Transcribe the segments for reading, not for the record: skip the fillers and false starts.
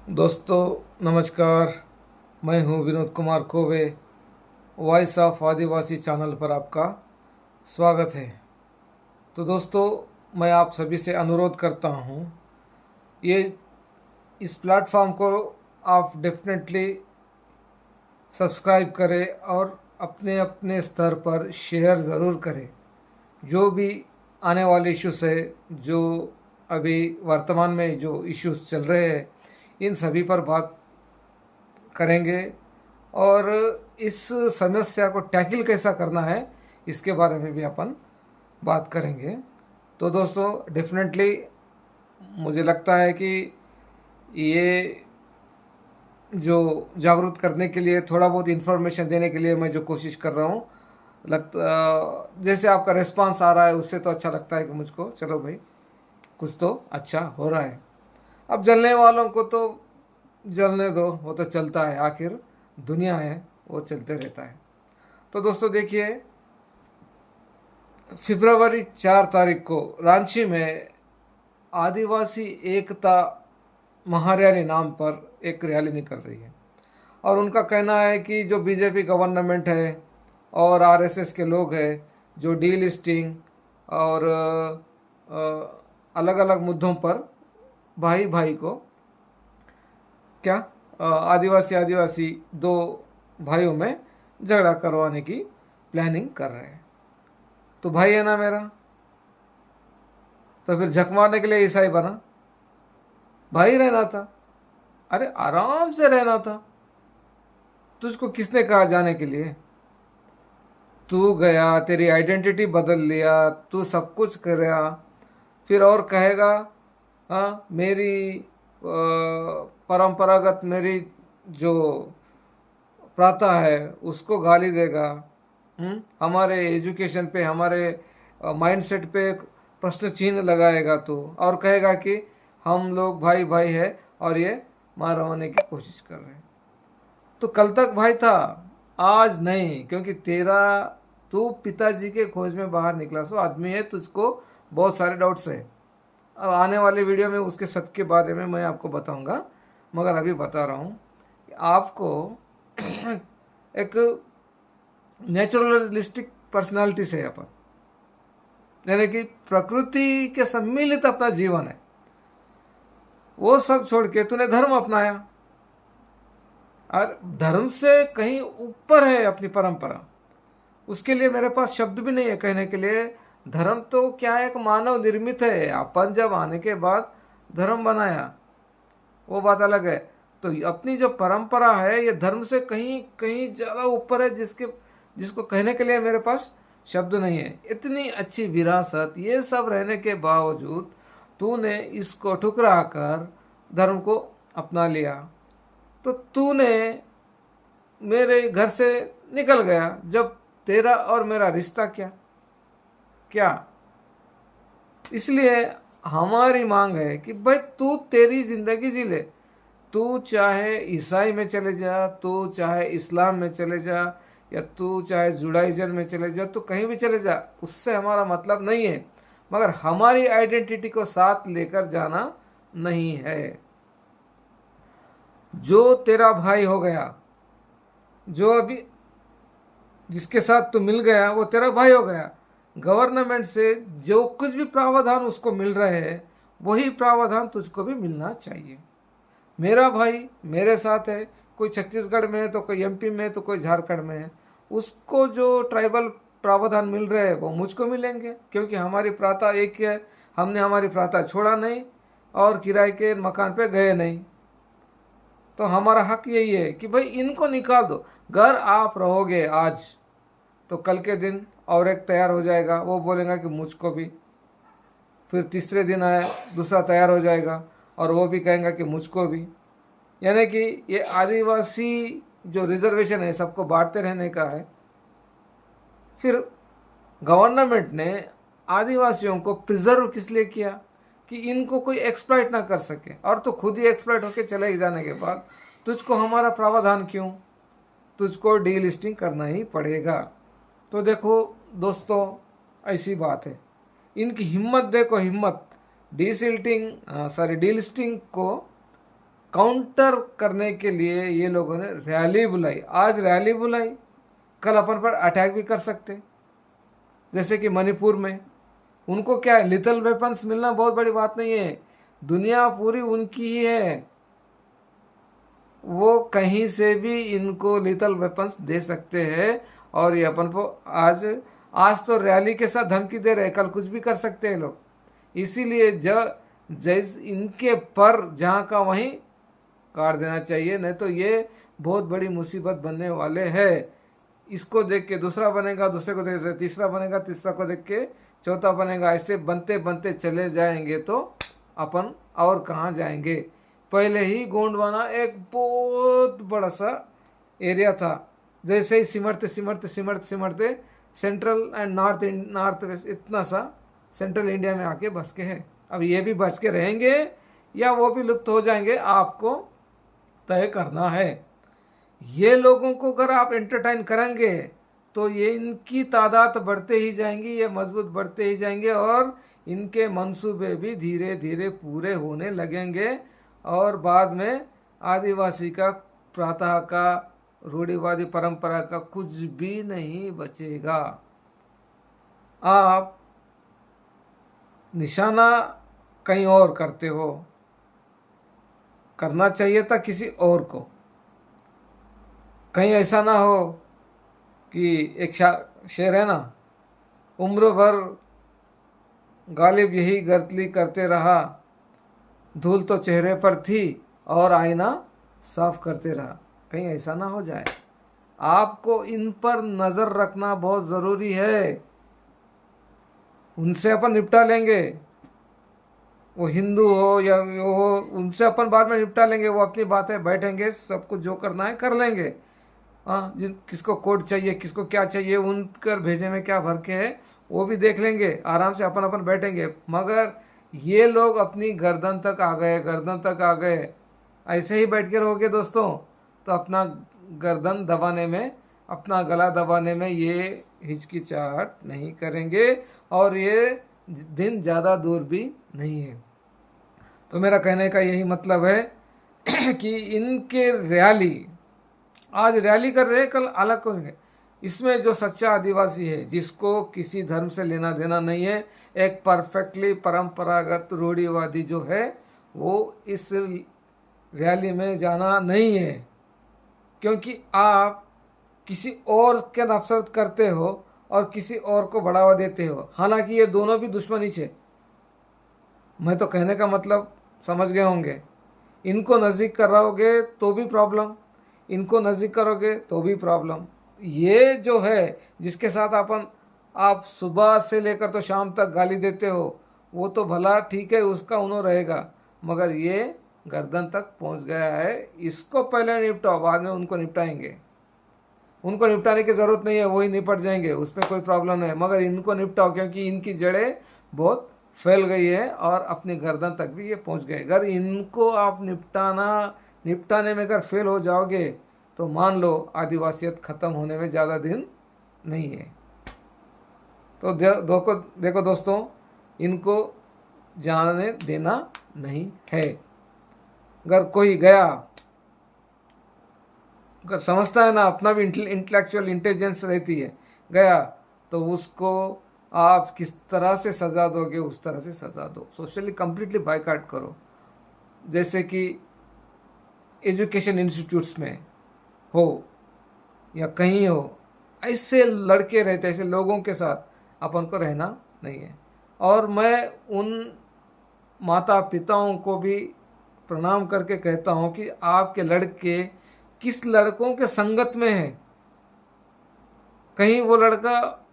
दोस्तों नमस्कार। मैं हूं Vinod Kumar Khove. Voice of Adivasi channel पर आपका स्वागत है। तो दोस्तों, मैं आप सभी से अनुरोध करता हूं, ये इस प्लेटफॉर्म को आप डेफिनेटली सब्सक्राइब करें और अपने अपने स्तर पर शेयर ज़रूर करें। जो भी आने वाले इश्यूज है, जो अभी वर्तमान में जो इश्यूज चल रहे हैं, इन सभी पर बात करेंगे और इस समस्या को टैकल कैसा करना है इसके बारे में भी अपन बात करेंगे। तो दोस्तों, डेफिनेटली मुझे लगता है कि ये जो जागरूक करने के लिए, थोड़ा बहुत इन्फॉर्मेशन देने के लिए मैं जो कोशिश कर रहा हूँ, लगता जैसे आपका रिस्पांस आ रहा है उससे तो अच्छा लगता है कि मुझको चलो भाई कुछ तो अच्छा हो रहा है। अब जलने वालों को तो जलने दो, वो तो चलता है, आखिर दुनिया है, वो चलते रहता है। तो दोस्तों देखिए, फरवरी 4 तारीख को रांची में आदिवासी एकता महारैली नाम पर एक रैली निकल रही है और उनका कहना है कि जो बीजेपी गवर्नमेंट है और आरएसएस के लोग हैं जो डी लिस्टिंग और अलग अलग मुद्दों पर भाई भाई को क्या आदिवासी आदिवासी दो भाइयों में झगड़ा करवाने की प्लानिंग कर रहे हैं। तो भाई है ना मेरा, तो फिर झक मारने के लिए ईसाई बना? भाई रहना था, अरे आराम से रहना था। तुझको किसने कहा जाने के लिए? तू गया, तेरी आइडेंटिटी बदल लिया, तू सब कुछ कर रहा, फिर और कहेगा हाँ मेरी परंपरागत मेरी जो प्रथा है उसको गाली देगा। हमारे एजुकेशन पे, हमारे माइंडसेट पे प्रश्न चिन्ह लगाएगा तो, और कहेगा कि हम लोग भाई भाई है और ये मार होने की कोशिश कर रहे हैं। तो कल तक भाई था, आज नहीं, क्योंकि तेरा तू पिताजी के खोज में बाहर निकला सो आदमी है, तुझको बहुत सारे डाउट्स है। अब आने वाले वीडियो में उसके सत्य के बारे में मैं आपको बताऊंगा, मगर अभी बता रहा हूँ कि आपको एक नेचुरलिस्टिक पर्सनालिटी से अपन, यानी कि प्रकृति के सम्मिलित अपना जीवन है, वो सब छोड़ के तूने धर्म अपनाया और धर्म से कहीं ऊपर है अपनी परंपरा। उसके लिए मेरे पास शब्द भी नहीं है कहने के लिए। धर्म तो क्या एक मानव निर्मित है, अपन जब आने के बाद धर्म बनाया वो बात अलग है। तो अपनी जो परंपरा है ये धर्म से कहीं कहीं ज़्यादा ऊपर है, जिसको कहने के लिए मेरे पास शब्द नहीं है। इतनी अच्छी विरासत, ये सब रहने के बावजूद तूने इसको ठुकरा कर धर्म को अपना लिया। तो तूने मेरे घर से निकल गया, जब तेरा और मेरा रिश्ता क्या क्या। इसलिए हमारी मांग है कि भाई तू तेरी जिंदगी जी ले। तू चाहे ईसाई में चले जा, तू चाहे इस्लाम में चले जा, या तू चाहे जुडाइजम में चले जा, तू कहीं भी चले जा, उससे हमारा मतलब नहीं है, मगर हमारी आइडेंटिटी को साथ लेकर जाना नहीं है। जो तेरा भाई हो गया, जो अभी जिसके साथ तू मिल गया वो तेरा भाई हो गया। गवर्नमेंट से जो कुछ भी प्रावधान उसको मिल रहे हैं वही प्रावधान तुझको भी मिलना चाहिए। मेरा भाई मेरे साथ है, कोई छत्तीसगढ़ में है तो कोई एमपी में है तो कोई झारखंड में है, उसको जो ट्राइबल प्रावधान मिल रहे हैं वो मुझको मिलेंगे, क्योंकि हमारी प्रथा एक है। हमने हमारी प्रथा छोड़ा नहीं और किराए के मकान पे गए नहीं। तो हमारा हक यही है कि भाई इनको निकाल दो। घर आप रहोगे आज तो कल के दिन और एक तैयार हो जाएगा, वो बोलेगा कि मुझको भी। फिर तीसरे दिन आया दूसरा तैयार हो जाएगा और वो भी कहेंगे कि मुझको भी। यानी कि ये आदिवासी जो रिजर्वेशन है सबको बांटते रहने का है। फिर गवर्नमेंट ने आदिवासियों को प्रिजर्व किस लिए किया कि इनको कोई एक्सप्लॉइट ना कर सके, और तो खुद ही एक्सप्लॉइट होके चले जाने के बाद तुझको हमारा प्रावधान क्यों? तुझको डी लिस्टिंग करना ही पड़ेगा। तो देखो दोस्तों, ऐसी बात है। इनकी हिम्मत देखो, हिम्मत डी लिस्टिंग को काउंटर करने के लिए ये लोगों ने रैली बुलाई। आज रैली बुलाई, कल अपन पर अटैक भी कर सकते। जैसे कि मणिपुर में उनको क्या है, लिथल वेपन्स मिलना बहुत बड़ी बात नहीं है, दुनिया पूरी उनकी ही है, वो कहीं से भी इनको लिथल वेपन्स दे सकते हैं। और ये अपन को आज आज तो रैली के साथ धमकी दे रहे, कल कुछ भी कर सकते हैं लोग। इसीलिए जैसे इनके पर जहाँ का वहीं काट देना चाहिए, नहीं तो ये बहुत बड़ी मुसीबत बनने वाले हैं। इसको देख के दूसरा बनेगा, दूसरे को देख के तीसरा बनेगा, तीसरा को देख के चौथा बनेगा, ऐसे बनते बनते चले जाएंगे तो अपन और कहाँ जाएंगे। पहले ही गोंडवाना एक बहुत बड़ा सा एरिया था, जैसे ही सिमटते सिमटते सिमटते सिमटते सेंट्रल एंड नॉर्थ वेस्ट इतना सा सेंट्रल इंडिया में आके बस के है। अब ये भी बच के रहेंगे या वो भी लुप्त हो जाएंगे, आपको तय करना है। ये लोगों को अगर आप एंटरटेन करेंगे तो ये इनकी तादाद बढ़ते ही जाएंगी, ये मजबूत बढ़ते ही जाएंगे और इनके मंसूबे भी धीरे धीरे पूरे होने लगेंगे। और बाद में आदिवासी का प्रातः का रूढ़िवादी परंपरा का कुछ भी नहीं बचेगा। आप निशाना कहीं और करते हो, करना चाहिए था किसी और को। कहीं ऐसा ना हो कि एक शेर है ना, उम्र भर गालिब यही गर्दली करते रहा, धूल तो चेहरे पर थी और आईना साफ करते रहा। कहीं ऐसा ना हो जाए। आपको इन पर नज़र रखना बहुत ज़रूरी है। उनसे अपन निपटा लेंगे, वो हिंदू हो या वो हो, उनसे अपन बाद में निपटा लेंगे, वो अपनी बातें बैठेंगे, सब कुछ जो करना है कर लेंगे। हाँ, किसको कोड चाहिए, किसको क्या चाहिए, उनकर भेजे में क्या भर के है वो भी देख लेंगे, आराम से अपन अपन बैठेंगे। मगर ये लोग अपनी गर्दन तक आ गए, गर्दन तक आ गए, ऐसे ही बैठ के रहोगे दोस्तों तो अपना गर्दन दबाने में, अपना गला दबाने में ये हिचकिचाहट नहीं करेंगे और ये दिन ज़्यादा दूर भी नहीं है। तो मेरा कहने का यही मतलब है कि इनके रैली, आज रैली कर रहे हैं, कल अलग करेंगे। इसमें जो सच्चा आदिवासी है, जिसको किसी धर्म से लेना देना नहीं है, एक परफेक्टली परंपरागत रूढ़िवादी जो है, वो इस रैली में जाना नहीं है। क्योंकि आप किसी और के नफरत करते हो और किसी और को बढ़ावा देते हो, हालांकि ये दोनों भी दुश्मनी छे। मैं तो कहने का मतलब समझ गए होंगे। इनको नज़दीक कराओगे तो भी प्रॉब्लम, इनको नज़दीक करोगे तो भी प्रॉब्लम। ये जो है जिसके साथ आप सुबह से लेकर तो शाम तक गाली देते हो, वो तो भला ठीक है, उसका उन्हों रहेगा, मगर ये गर्दन तक पहुंच गया है। इसको पहले निपटाओ, बाद में उनको निपटाएंगे। उनको निपटाने की ज़रूरत नहीं है, वही निपट जाएंगे, उसमें कोई प्रॉब्लम नहीं है। मगर इनको निपटाओ, क्योंकि इनकी जड़ें बहुत फैल गई है और अपनी गर्दन तक भी ये पहुंच गए। अगर इनको आप निपटाने में अगर फेल हो जाओगे तो मान लो आदिवासियत ख़त्म होने में ज़्यादा दिन नहीं है। तो देखो दोस्तों, इनको जाने देना नहीं है। अगर कोई गया, अगर समझता है ना, अपना भी इंटेलेक्चुअल इंटेलिजेंस रहती है, गया तो उसको आप किस तरह से सज़ा दोगे उस तरह से सज़ा दो। सोशली कंप्लीटली बायकॉट करो। जैसे कि एजुकेशन इंस्टीट्यूट्स में हो या कहीं हो, ऐसे लड़के रहते, ऐसे लोगों के साथ अपन को रहना नहीं है। और मैं उन माता पिताओं को भी प्रणाम करके कहता हूँ कि आपके लड़के किस लड़कों के संगत में है। कहीं वो लड़का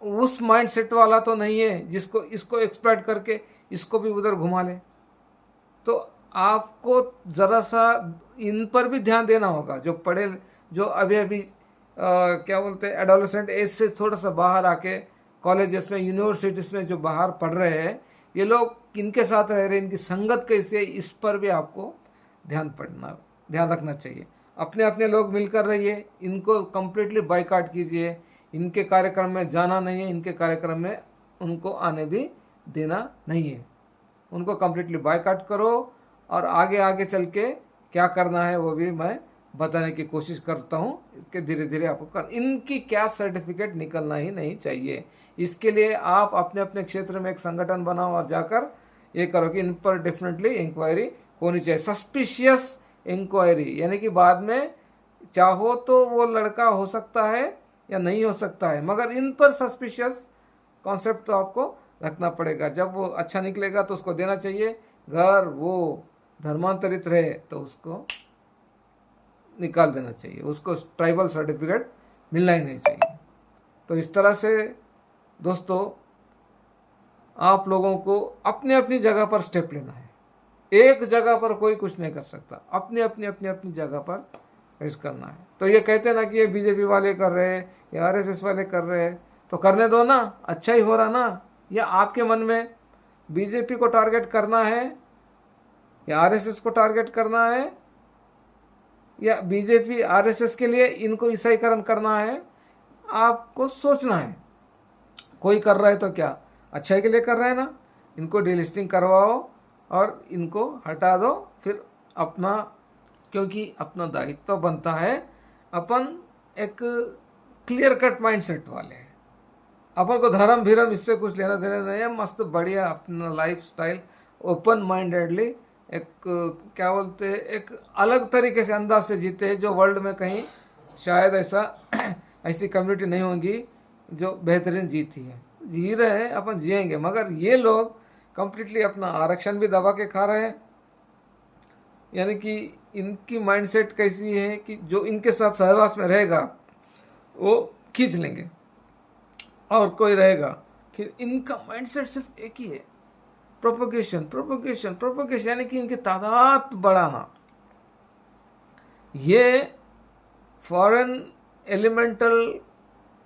उस माइंड सेट वाला तो नहीं है जिसको इसको एक्सप्लॉइट करके इसको भी उधर घुमा ले। तो आपको ज़रा सा इन पर भी ध्यान देना होगा। जो अभी क्या बोलते हैं, एडोलेसेंट एज से थोड़ा सा बाहर आके कॉलेजेस में, यूनिवर्सिटीज़ में जो बाहर पढ़ रहे हैं, ये लोग किनके साथ रह रहे हैं, इनकी संगत कैसे है, इस पर भी आपको ध्यान रखना चाहिए। अपने अपने लोग मिलकर रहिए, इनको कम्प्लीटली बायकॉट कीजिए। इनके कार्यक्रम में जाना नहीं है, इनके कार्यक्रम में उनको आने भी देना नहीं है। उनको कम्प्लीटली बायकॉट करो और आगे आगे चल के क्या करना है वो भी मैं बताने की कोशिश करता हूँ कि धीरे धीरे आपको इनकी क्या सर्टिफिकेट निकलना ही नहीं चाहिए। इसके लिए आप अपने अपने क्षेत्र में एक संगठन बनाओ और जाकर ये करो कि इन पर डेफिनेटली इंक्वायरी होनी चाहिए। सस्पिशियस इंक्वायरी, यानी कि बाद में चाहो तो वो लड़का हो सकता है या नहीं हो सकता है, मगर इन पर सस्पिशियस कॉन्सेप्ट तो आपको रखना पड़ेगा। जब वो अच्छा निकलेगा तो उसको देना चाहिए, घर वो धर्मांतरित रहे तो उसको निकाल देना चाहिए, उसको ट्राइबल सर्टिफिकेट मिलना ही नहीं चाहिए। तो इस तरह से दोस्तों आप लोगों को अपनी अपनी जगह पर स्टेप लेना है। एक जगह पर कोई कुछ नहीं कर सकता, अपनी अपनी अपनी अपनी जगह पर पेश करना है। तो ये कहते हैं ना कि ये बीजेपी वाले कर रहे हैं या आरएसएस वाले कर रहे हैं, तो करने दो ना, अच्छा ही हो रहा ना। या आपके मन में बीजेपी को टारगेट करना है या आरएसएस को टारगेट करना है या बीजेपी आरएसएस के लिए इनको ईसाईकरण करना है, आपको सोचना है। कोई कर रहा है तो क्या अच्छाई के लिए कर रहा है ना, इनको डीलिस्टिंग करवाओ और इनको हटा दो फिर अपना, क्योंकि अपना दायित्व तो बनता है। अपन एक क्लियर कट माइंडसेट वाले हैं, अपन को धर्म भीरम इससे कुछ लेना देना नहीं है। मस्त बढ़िया अपना लाइफ स्टाइल ओपन माइंडेडली एक क्या बोलते हैं एक अलग तरीके से अंदाज से जीते हैं, जो वर्ल्ड में कहीं शायद ऐसी कम्युनिटी नहीं होगी जो बेहतरीन जीती है। जी रहे हैं, अपन जिएंगे, मगर ये लोग कंप्लीटली अपना आरक्षण भी दबा के खा रहे हैं। यानी कि इनकी माइंडसेट कैसी है कि जो इनके साथ सहवास में रहेगा वो खींच लेंगे और कोई रहेगा कि इनका माइंडसेट सिर्फ एक ही है, प्रोपोगेशन प्रोपोगेशन प्रोपोगेशन, यानी कि इनकी तादाद बढ़ाना। ये फॉरेन एलिमेंटल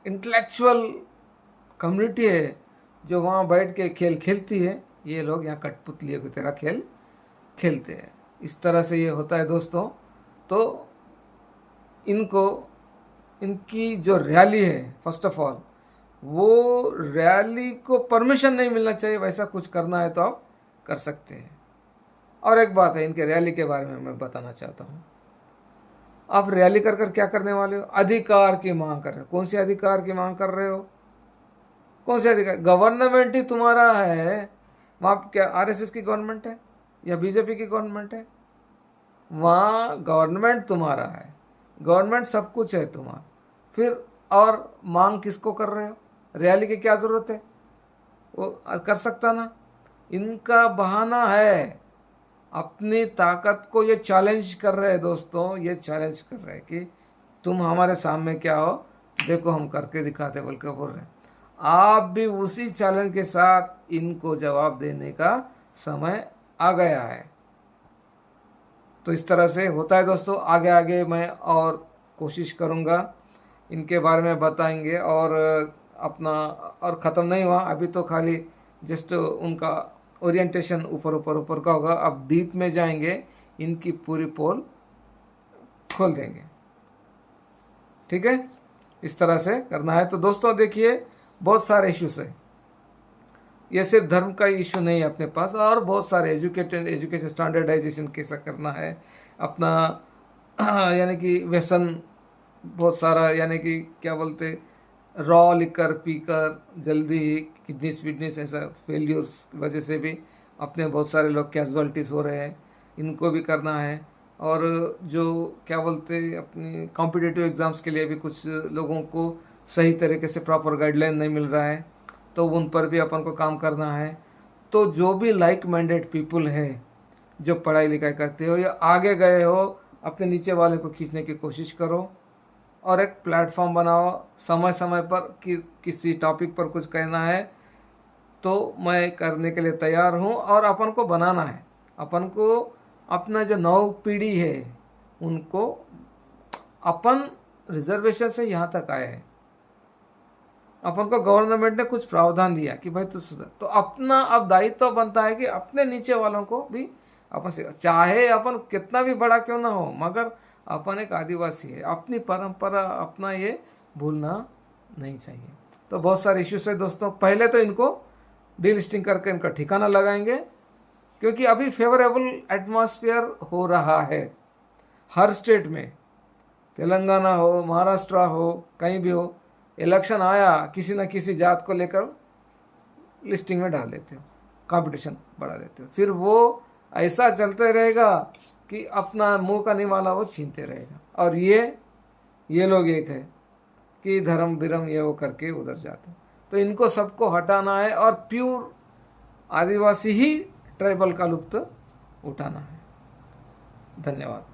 इंटेलेक्चुअल कम्युनिटी है जो वहाँ बैठ के खेल खेलती है, ये लोग यहाँ कठपुतलियों की तरह खेल खेलते हैं। इस तरह से ये होता है दोस्तों। तो इनको इनकी जो रैली है, फर्स्ट ऑफ ऑल वो रैली को परमिशन नहीं मिलना चाहिए, वैसा कुछ करना है तो आप कर सकते हैं। और एक बात है इनके रैली के बारे में मैं बताना चाहता हूँ। आप रैली कर कर क्या करने वाले हो? अधिकार की मांग कर रहे हो। कौन सी अधिकार की मांग कर रहे हो? कौन से अधिकार? गवर्नमेंट ही तुम्हारा है वहाँ, क्या आरएसएस की गवर्नमेंट है या बीजेपी की गवर्नमेंट है? वहाँ गवर्नमेंट तुम्हारा है, गवर्नमेंट सब कुछ है तुम्हारा। फिर और मांग किसको कर रहे हो? रैली की क्या ज़रूरत है? वो कर सकता ना। इनका बहाना है, अपनी ताकत को ये चैलेंज कर रहे हैं दोस्तों, ये चैलेंज कर रहे हैं कि तुम हमारे सामने क्या हो, देखो हम करके दिखाते बोल के बोल रहे हैं। आप भी उसी चैलेंज के साथ इनको जवाब देने का समय आ गया है। तो इस तरह से होता है दोस्तों। आगे आगे मैं और कोशिश करूँगा, इनके बारे में बताएंगे। और अपना और ख़त्म नहीं हुआ अभी, तो खाली जस्ट उनका ओरिएंटेशन ऊपर ऊपर ऊपर का होगा। अब डीप में जाएंगे, इनकी पूरी पोल खोल देंगे। ठीक है, इस तरह से करना है। तो दोस्तों देखिए, बहुत सारे इश्यूज है, ये सिर्फ धर्म का इशू नहीं है अपने पास, और बहुत सारे एजुकेशन स्टैंडर्डाइजेशन कैसा करना है अपना, यानी कि व्यसन बहुत सारा, यानी कि क्या बोलते रॉ लिकर पीकर जल्दी ही किडनी स्वीडनेस ऐसा फेल्यूर्स की वजह से भी अपने बहुत सारे लोग कैजुअलिटीज़ हो रहे हैं, इनको भी करना है। और जो क्या बोलते अपनी कॉम्पिटिटिव एग्ज़ाम्स के लिए भी कुछ लोगों को सही तरीके से प्रॉपर गाइडलाइन नहीं मिल रहा है, तो उन पर भी अपन को काम करना है। तो जो भी लाइक माइंडेड पीपल है, जो पढ़ाई लिखाई करते हो या आगे गए हो, अपने नीचे वाले को खींचने की कोशिश करो और एक प्लेटफॉर्म बनाओ। समय समय पर किसी टॉपिक पर कुछ कहना है तो मैं करने के लिए तैयार हूँ। और अपन को बनाना है, अपन को अपना जो नव पीढ़ी है उनको, अपन रिजर्वेशन से यहाँ तक आए हैं, अपन को गवर्नमेंट ने कुछ प्रावधान दिया कि भाई तू सुधर, तो अपना अब दायित्व तो बनता है कि अपने नीचे वालों को भी अपन से, चाहे अपन कितना भी बड़ा क्यों ना हो, मगर अपन एक आदिवासी है, अपनी परंपरा अपना ये भूलना नहीं चाहिए। तो बहुत सारे इश्यूज है दोस्तों। पहले तो इनको डीलिस्टिंग करके इनका ठिकाना लगाएंगे, क्योंकि अभी फेवरेबल एटमॉस्फेयर हो रहा है। हर स्टेट में, तेलंगाना हो, महाराष्ट्र हो, कहीं भी हो, इलेक्शन आया किसी न किसी जात को लेकर लिस्टिंग में डाल देते हो, कंपटीशन बढ़ा देते हो। फिर वो ऐसा चलते रहेगा कि अपना मुंह का निवाला वो छीनते रहेगा। और ये लोग एक है कि धर्म बिरम ये वो करके उधर जाते हैं। तो इनको सबको हटाना है और प्योर आदिवासी ही ट्राइबल का लुप्त उठाना है। धन्यवाद।